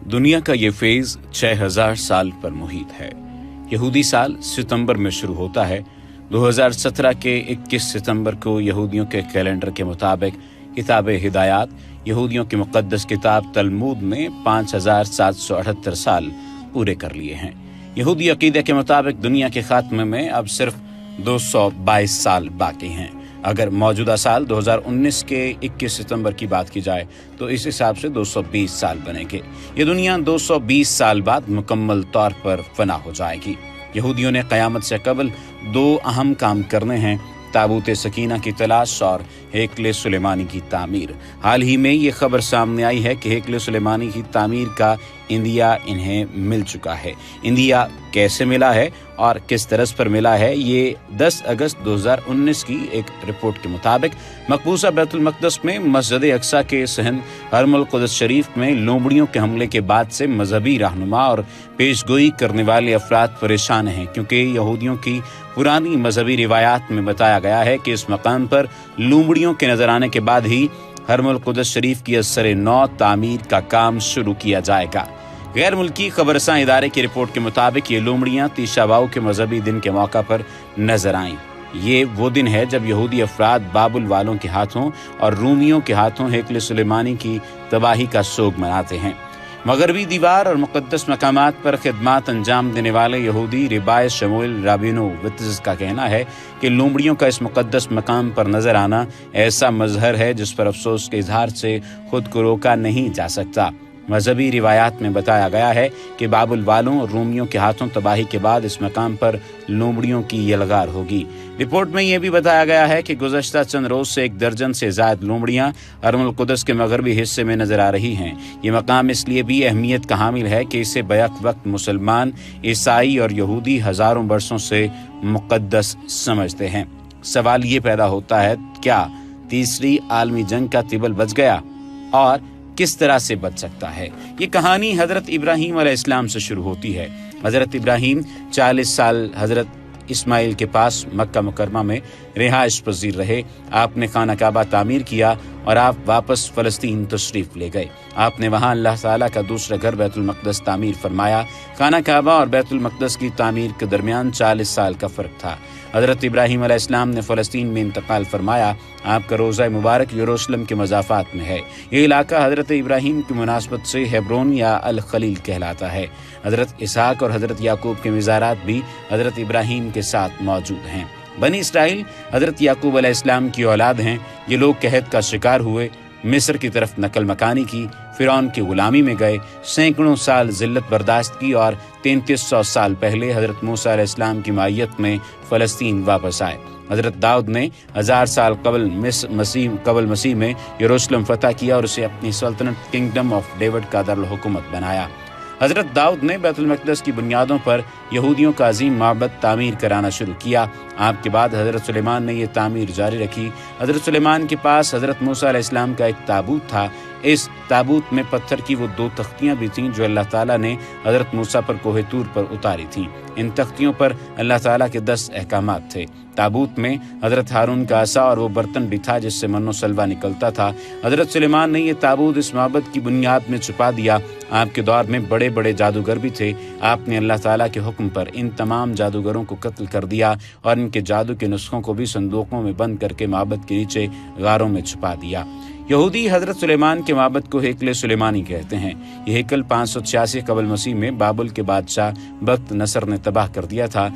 दुनिया का ये फेज 6000 साल पर मुहित है। यहूदी साल सितंबर में शुरू होता है। 2017 के 21 सितंबर को यहूदियों के कैलेंडर के मुताबिक किताब हिदायत, यहूदियों की मुक़द्दस किताब तलमूद ने 5778 साल पूरे कर लिए हैं। यहूदी अकीदे के मुताबिक दुनिया के खात्मे में अब सिर्फ 222 साल बाकी हैं। अगर मौजूदा साल 2019 के 21 सितंबर की बात की जाए तो इस हिसाब से 220 साल बनेंगे। ये दुनिया 220 साल बाद मुकम्मल तौर पर फना हो जाएगी। यहूदियों ने क़यामत से कबल दो अहम काम करने हैं: ताबूत सकीना की तलाश और हेकले सुलेमानी की तामीर। हाल ही में ये खबर सामने आई है कि हेकले सुलेमानी की तामीर का इंदिया इन्हें मिल चुका है। इंदिया कैसे मिला है और किस तरह पर मिला है, ये 10 अगस्त 2019 की एक रिपोर्ट के मुताबिक मकबूजा बैतुल मक़दस में मस्जिद अक्सा के सहन हरमुल कुद्स शरीफ में लोमड़ियों के हमले के बाद से मजहबी रहनुमा और पेशगोई करने वाले अफराद परेशान हैं, क्योंकि यहूदियों की पुरानी मजहबी रिवायात में बताया गया है कि इस मकाम पर लोमड़ियों के नजर आने के बाद ही हरमुल कुद्स शरीफ की असर नौ तामीर का काम शुरू किया जाएगा। गैर मुल्की खबरसां इदारे की रिपोर्ट के मुताबिक ये लोमड़ियां तीशावाऊ के मजहबी दिन के मौका पर नजर आईं। ये वो दिन है जब यहूदी अफराद बाबुल वालों के हाथों और रूमियों के हाथों हेकले सुलेमानी की तबाही का सोग मनाते हैं। मगरबी दीवार और मुक़द्दस मकामात पर खिदमात अंजाम देने वाले यहूदी रिबाय शमूएल राबिनोवित्ज़ का कहना है कि लोमड़ियों का इस मुक़द्दस मकाम पर नजर आना ऐसा मजहर है जिस पर अफसोस के इजहार से खुद को रोका नहीं जा सकता। मजहबी रिवायात में बताया गया है कि बाबुल वालों और रूमियों के हाथों तबाही के बाद इस मकाम पर लोमड़ियों की यलगार होगी। रिपोर्ट में यह भी बताया गया है कि गुज़श्ता चंद रोज से 1 दर्जन से ज़ायद लोमड़ियां हरमुल कुद्स के मगरबी हिस्से में नजर आ रही हैं। ये मकाम इसलिए भी अहमियत का हामिल है कि इसे बैक वक्त मुसलमान, ईसाई और यहूदी हजारों बरसों से मुक़द्दस समझते हैं। सवाल ये पैदा होता है, क्या तीसरी आलमी जंग का तिबल बच गया और किस तरह से बच सकता है? ये कहानी हजरत इब्राहीम अलैहिस्सलाम से शुरू होती है। हजरत इब्राहीम 40 साल हजरत इस्माइल के पास मक्का मुकरमा में रिहाइश पजीर रहे। आपने खाना काबा तामीर किया और आप वापस फ़लस्तीन तशरीफ ले गए। आपने वहाँ अल्लाह ताला का दूसरा घर बैतुल मक़दस तामीर फरमाया। खाना काबा और बैतुल मक़दस की तामीर के दरमियान 40 साल का फ़र्क था। हज़रत इब्राहीम अलैहिस्सलाम ने फ़लस्तीन में इंतकाल फरमाया। आपका रोज़ा मुबारक यरूशलेम के मज़ाफ़ात में है। ये इलाका हज़रत इब्राहीम की मुनासबत से हेब्रोन या अल खलील कहलाता है। हज़रत इसहाक और हज़रत याकूब के मज़ारात भी हज़रत इब्राहीम के साथ मौजूद हैं। बनी इसराइल हज़रत याकूब अलैहिस्सलाम की औलाद हैं। ये लोग कहत का शिकार हुए, मिस्र की तरफ नकल मकानी की, फ़िरौन की गुलामी में गए, सैकड़ों साल ज़िल्लत बर्दाश्त की और 3300 साल पहले हज़रत मूसा अलैहिस्सलाम की मायत में फ़लस्तीन वापस आए। हज़रत दाऊद ने 1000 साल कबल मसीह में यरूशलेम फतह किया और उसे अपनी सल्तनत किंगडम ऑफ डेविड का दारुल हुकूमत बनाया। हज़रत दाऊद ने बैतुल मक़दस की बुनियादों पर यहूदियों का अजीम माबद तामीर कराना शुरू किया। आपके बाद हज़रत सुलेमान ने यह तामीर जारी रखी। हज़रत सुलेमान के पास हज़रत मूसा अलैहिस्सलाम का एक ताबूत था। इस ताबूत में पत्थर की वो 2 तख्तियाँ भी थीं जो अल्लाह ताला ने हज़रत मूसा पर कोहे तूर पर उतारी थीं। इन तख्तियों पर अल्लाह ताला के 10 अहकामात थे। ताबूत में हज़रत हारून का असा और वो बर्तन भी था जिससे मन्नो सलवा निकलता था। हज़रत सुलेमान ने ये ताबूत इस माबद की बुनियाद में छुपा दिया। आपके दौर में बड़े बड़े जादूगर भी थे। आपने अल्लाह ताला के हुक्म पर इन तमाम जादूगरों को कत्ल कर दिया और इनके जादू के नुस्खों को भी संदूकों में बंद करके माबद के नीचे गारों में छुपा दिया। यहूदी हज़रत सुलेमान के माबद को हेकले सुलेमानी कहते हैं। यह हेकल 586 कबल मसीह में बाबुल के बादशाह बख्त नसर ने तबाह कर दिया था।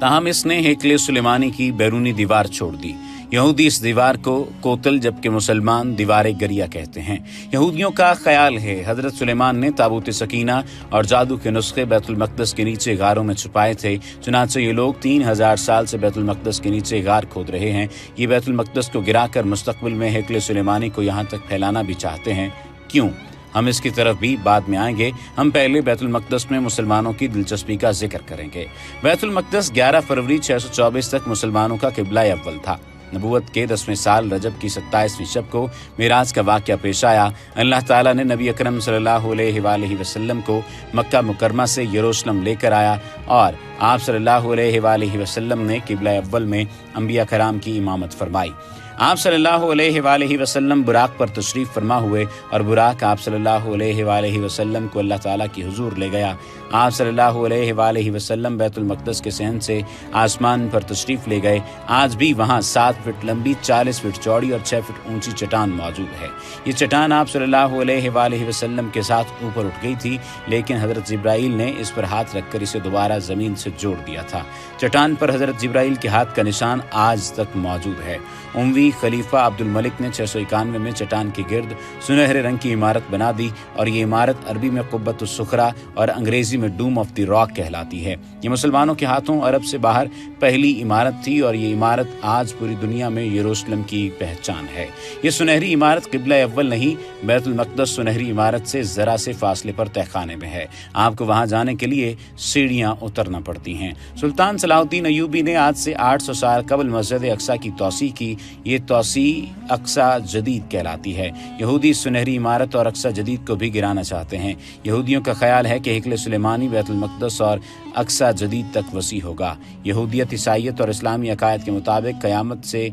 ताहम इसने हेकले सुलेमानी की बैरूनी दीवार छोड़ दी। यहूदी इस दीवार को कोतल जबकि मुसलमान दीवार गरिया कहते हैं। यहूदियों का ख्याल है हज़रत सुलेमान ने ताबूत सकीना और जादू के नुस्खे बैतुल मक़दस के नीचे गारों में छुपाए थे। चुनांचे ये लोग 3000 साल से बैतुल मक़दस के नीचे गार खोद रहे हैं। ये बैतुल मक़दस को गिराकर मुस्तक़बिल में हेकले सुलेमानी को यहाँ तक फैलाना भी चाहते हैं। क्यों? हम इसकी तरफ भी बाद में आएंगे। हम पहले बैतुल मक़दस में मुसलमानों की दिलचस्पी का जिक्र करेंगे। बैतुल मक़दस 11 फरवरी 624 तक मुसलमानों का क़िबला अव्वल था। नबूवत के 10वें साल रजब की 27वीं शब को मिराज का वाक़या पेश आया। अल्लाह ताला ने नबी अकरम सल्लल्लाहु अलैहि वसल्लम को मक्का मुकरमा से यरूशलेम लेकर आया और आप सल्लल्लाहु अलैहि वसल्लम ने क़िबला अव्वल में अंबिया कराम की इमामत फरमाई। آپ صلی اللہ علیہ وآلہ وسلم براق پر تشریف فرما ہوئے اور براق آپ صلی اللہ علیہ وآلہ وسلم کو اللہ تعالیٰ کی حضور لے گیا۔ آپ صلی اللہ علیہ وآلہ وسلم بیت المقدس کے صحن سے آسمان پر تشریف لے گئے۔ آج بھی وہاں 7 فٹ لمبی، 40 فٹ چوڑی اور 6 فٹ اونچی چٹان موجود ہے۔ یہ چٹان آپ صلی اللہ علیہ وآلہ وسلم کے ساتھ اوپر اٹھ گئی تھی، لیکن حضرت جبرائیل نے اس پر ہاتھ رکھ کر اسے دوبارہ زمین سے جوڑ دیا تھا۔ چٹان پر حضرت جبرائیل کے ہاتھ کا نشان آج تک موجود ہے۔ اموی خلیفہ عبد الملک نے 691 میں چٹان کے گرد سنہرے رنگ کی عمارت بنا دی، اور یہ عمارت عربی میں قبۃ الصخرہ اور انگریزی میں ڈوم آف دی راک کہلاتی ہے۔ یہ مسلمانوں کے ہاتھوں عرب سے باہر پہلی عمارت تھی، اور یہ عمارت آج پوری دنیا میں یروشلم کی پہچان ہے۔ یہ سنہری عمارت قبلہ اول نہیں، بیت المقدس سنہری عمارت سے ذرا سے فاصلے پر تہہ خانے میں ہے۔ آپ کو وہاں جانے کے لیے سیڑھیاں اترنا پڑتی ہیں۔ سلطان صلاح الدین ایوبی نے آج سے 800 سال قبل مسجد اقصیٰ کی توسیع کی۔ یہ توسیع اقصیٰ جدید کہلاتی ہے۔ یہودی سنہری عمارت اور اقصیٰ جدید کو بھی گرانا چاہتے ہیں۔ یہودیوں کا خیال ہے کہ ہیکل سلیمانی بیت المقدس اور اقصیٰ جدید تک وسیع ہوگا۔ یہودیت، عیسائیت اور اسلامی عقائد کے مطابق قیامت سے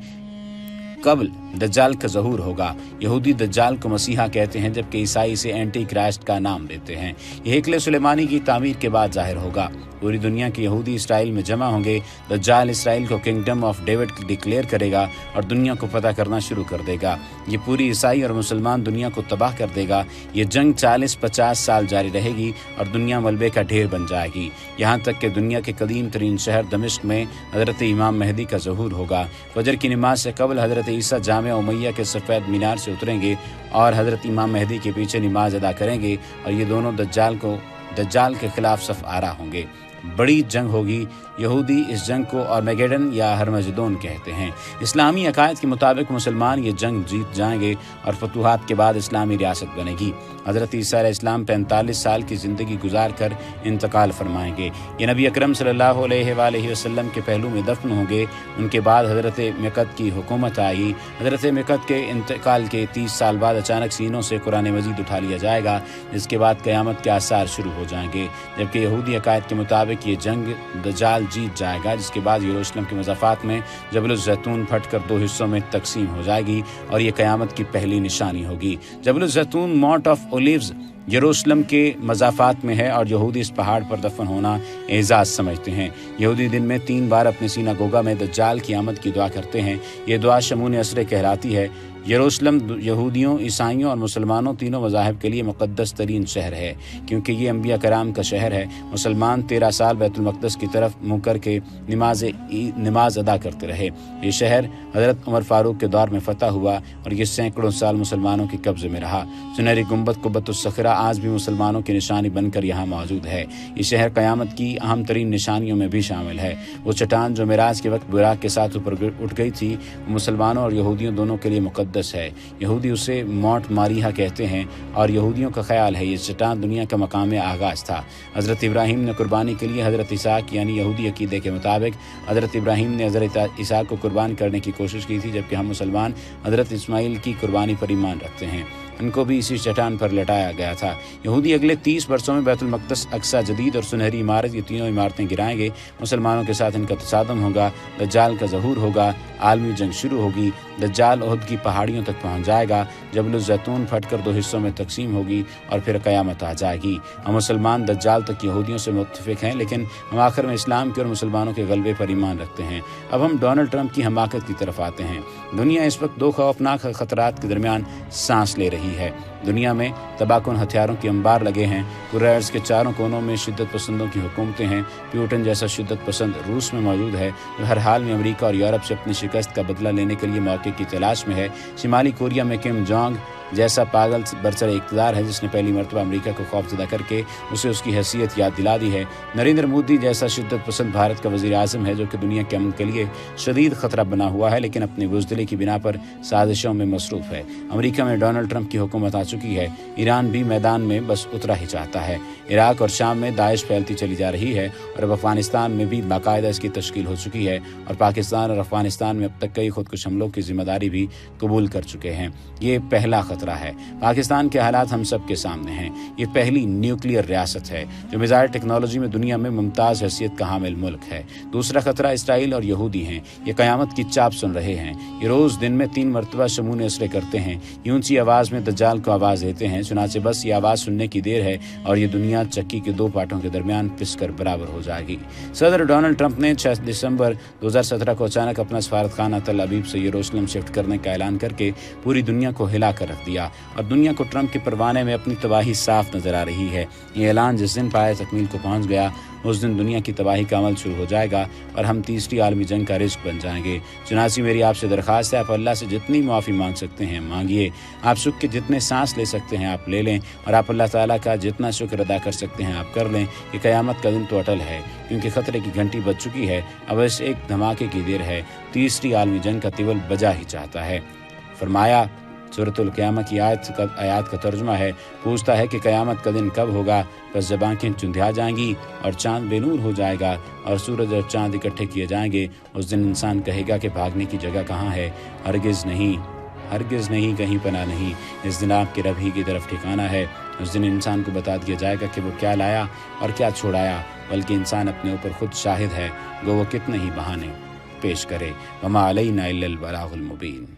قبل دجال کا ظہور ہوگا۔ یہودی دجال کو مسیحا کہتے ہیں، جبکہ عیسائی اسے اینٹی کرائسٹ کا نام دیتے ہیں۔ یہ ہیکل سلیمانی کی تعمیر کے بعد ظاہر ہوگا۔ پوری دنیا کے یہودی اسرائیل میں جمع ہوں گے۔ دجال اسرائیل کو کنگڈم آف ڈیوڈ ڈکلیئر کرے گا اور دنیا کو فتح کرنا شروع کر دے گا۔ یہ پوری عیسائی اور مسلمان دنیا کو تباہ کر دے گا۔ یہ جنگ 40-50 سال جاری رہے گی اور دنیا ملبے کا ڈھیر بن جائے گی، یہاں تک کہ دنیا کے قدیم ترین شہر دمشق میں حضرت امام مہدی کا ظہور ہوگا۔ فجر کی نماز سے قبل حضرت عیسیٰ جامع امیہ کے سفید مینار سے اتریں گے اور حضرت امام مہدی کے پیچھے نماز ادا کریں گے، اور یہ دونوں دجال کے خلاف صف آرا ہوں گے۔ بڑی جنگ ہوگی۔ یہودی اس جنگ کو آرمیگیڈن یا ہرمجدون کہتے ہیں۔ اسلامی عقائد کے مطابق مسلمان یہ جنگ جیت جائیں گے اور فتوحات کے بعد اسلامی ریاست بنے گی۔ حضرت عیسیٰ علیہ السلام 45 سال کی زندگی گزار کر انتقال فرمائیں گے۔ یہ نبی اکرم صلی اللہ علیہ وآلہ وسلم کے پہلو میں دفن ہوں گے۔ ان کے بعد حضرت مقد کی حکومت آئی۔ حضرت مقد کے انتقال کے 30 سال بعد اچانک سینوں سے قرآن مجید اٹھا لیا جائے گا، جس کے بعد قیامت کے آثار شروع ہو جائیں گے، جبکہ یہودی عقائد کے مطابق یہ جنگ دجال جیت جائے گا، جس کے بعد یروشلم کے مضافات میں جبل الزیتون پھٹ کر 2 حصوں میں تقسیم ہو جائے گی، اور یہ قیامت کی پہلی نشانی ہوگی۔ جبل الزیتون ماؤنٹ آف اولیوز یروشلم کے مضافات میں ہے، اور یہودی اس پہاڑ پر دفن ہونا اعزاز سمجھتے ہیں۔ یہودی دن میں 3 بار اپنے سیناگوگا میں دجال کی آمد کی دعا کرتے ہیں۔ یہ دعا شمون اسرے کہلاتی ہے۔ یروشلم یہودیوں، عیسائیوں اور مسلمانوں تینوں مذاہب کے لیے مقدس ترین شہر ہے، کیونکہ یہ انبیاء کرام کا شہر ہے۔ مسلمان 13 سال بیت المقدس کی طرف منہ کر کے نماز ادا کرتے رہے۔ یہ شہر حضرت عمر فاروق کے دور میں فتح ہوا، اور یہ سینکڑوں سال مسلمانوں کے قبضے میں رہا۔ سنہری گنبد قبۃ الصخرہ آج بھی مسلمانوں کی نشانی بن کر یہاں موجود ہے۔ یہ شہر قیامت کی اہم ترین نشانیوں میں بھی شامل ہے۔ وہ چٹان جو معراج کے وقت براق کے ساتھ اوپر اٹھ گئی تھی، وہ مسلمانوں اور یہودیوں دونوں کے لیے مقدس ہے۔ یہودی اسے مونٹ ماریہ کہتے ہیں، اور یہودیوں کا خیال ہے یہ چٹان دنیا کا مقام آغاز تھا۔ حضرت ابراہیم نے قربانی کے لیے حضرت اسحاق یعنی یہودی عقیدے کے مطابق حضرت ابراہیم نے حضرت اسحاق کو قربان کرنے کی کوشش کی تھی، جبکہ ہم مسلمان حضرت اسماعیل کی قربانی پر ایمان رکھتے ہیں۔ ان کو بھی اسی چٹان پر لٹایا گیا تھا۔ یہودی اگلے 30 برسوں میں بیت المقدس، اقصیٰ جدید اور سنہری عمارت، یہ تینوں عمارتیں گرائیں گے۔ مسلمانوں کے ساتھ ان کا تصادم ہوگا، دجال کا ظہور ہوگا، عالمی جنگ شروع ہوگی۔ دجال احد کی پہاڑیوں تک پہنچ جائے گا، جبل الزیتون پھٹ کر 2 حصوں میں تقسیم ہوگی، اور پھر قیامت آ جائے گی۔ ہم مسلمان دجال تک یہودیوں سے متفق ہیں، لیکن ہم آخر میں اسلام کے اور مسلمانوں کے غلبے پر ایمان رکھتے ہیں۔ اب ہم ڈونلڈ ٹرمپ کی حماقت کی طرف آتے ہیں۔ دنیا اس وقت 2 خوفناک خطرات کے درمیان سانس لے رہی ہے۔ دنیا میں تباہ کن ہتھیاروں کے انبار لگے ہیں۔ کرۂ ارض کے چاروں کونوں میں شدت پسندوں کی حکومتیں ہیں۔ پیوٹن جیسا شدت پسند روس میں موجود ہے، جو ہر حال میں امریکہ اور یورپ سے اپنی شکست کا بدلہ لینے کے لیے موقع کی تلاش میں ہے۔ شمالی کوریا میں کم جونگ جیسا پاگل برسر اقتدار ہے، جس نے پہلی مرتبہ امریکہ کو خوفزدہ کر کے اسے اس کی حیثیت یاد دلا دی ہے۔ نریندر مودی جیسا شدت پسند بھارت کا وزیر اعظم ہے، جو کہ دنیا کے امن کے لیے شدید خطرہ بنا ہوا ہے، لیکن اپنی بزدلی کی بنا پر سازشوں میں مصروف ہے۔ امریکہ میں ڈونلڈ ٹرمپ کی حکومت آ چکی ہے۔ ایران بھی میدان میں بس اترا ہی چاہتا ہے۔ عراق اور شام میں داعش پھیلتی چلی جا رہی ہے، اور اب افغانستان میں بھی باقاعدہ اس کی تشکیل ہو چکی ہے، اور پاکستان اور افغانستان میں اب تک کئی خودکش حملوں کی ذمہ داری بھی قبول کر چکے ہیں۔ یہ پہلا خطرہ खतरा है। पाकिस्तान के हालात हम सब के सामने हैं। ये पहली न्यूक्लियर रियासत है जो मिसाइल टेक्नोलॉजी में दुनिया में मुमताज हैसियत का हामिल मुल्क है। दूसरा खतरा इसराइल और यहूदी हैं। ये क़यामत की चाप सुन रहे हैं। ये रोज़ दिन में 3 मरतबा शमून असरे करते हैं। ये ऊंची आवाज़ में दज्जाल को आवाज़ देते हैं। चुनाचे बस ये आवाज़ सुनने की देर है और ये दुनिया चक्की के 2 पार्टों के दरमियान पिसकर बराबर हो जाएगी। सदर डोनाल्ड ट्रंप ने 6 दिसंबर 2017 को अचानक अपना सफारतखाना तल अबीब से यरूशलेम शिफ्ट करने का ऐलान करके पूरी दुनिया को हिला कर रख दिया और दुनिया को ट्रंप के परवाने में अपनी तबाही साफ नजर आ रही है। ये ऐलान जिस दिन पाए तकमील को पहुंच गया उस दिन दुनिया की तबाही का अमल शुरू हो जाएगा और हम तीसरी आलमी जंग का रिस्क बन जाएंगे। चुनाची मेरी आपसे दरख्वास्त है, आप अल्लाह से जितनी माफ़ी मांग सकते हैं मांगिए। आप सुख के जितने सांस ले सकते हैं आप ले लें और आप अल्लाह ताला का जितना शुक्र अदा कर सकते हैं आप कर लें। ये क़यामत का दिन तो अटल है क्योंकि ख़तरे की घंटी बज चुकी है। अब बस एक धमाके की देर है। तीसरी आलमी जंग का तिवल बजा ही चाहता है। फरमाया सूरतुल क़यामह की आयत का तर्जुमा है, पूछता है कि क़यामत का दिन कब होगा। बस जब आँखें चुंधिया जाएंगी और चाँद बेनूर हो जाएगा और सूरज और चाँद इकट्ठे किए जाएंगे, उस दिन इंसान कहेगा कि भागने की जगह कहाँ है। हरगिज़ नहीं, कहीं पना नहीं। इस दिन आपके रब ही की तरफ ठिकाना है। उस दिन इंसान को बता दिया जाएगा कि वो क्या लाया और क्या छोड़ाया, बल्कि इंसान अपने ऊपर खुद शाहिद है, गो वो कितने ही बहाने पेश करे। वमा अलैना इल्लल बलागुल मुबीन।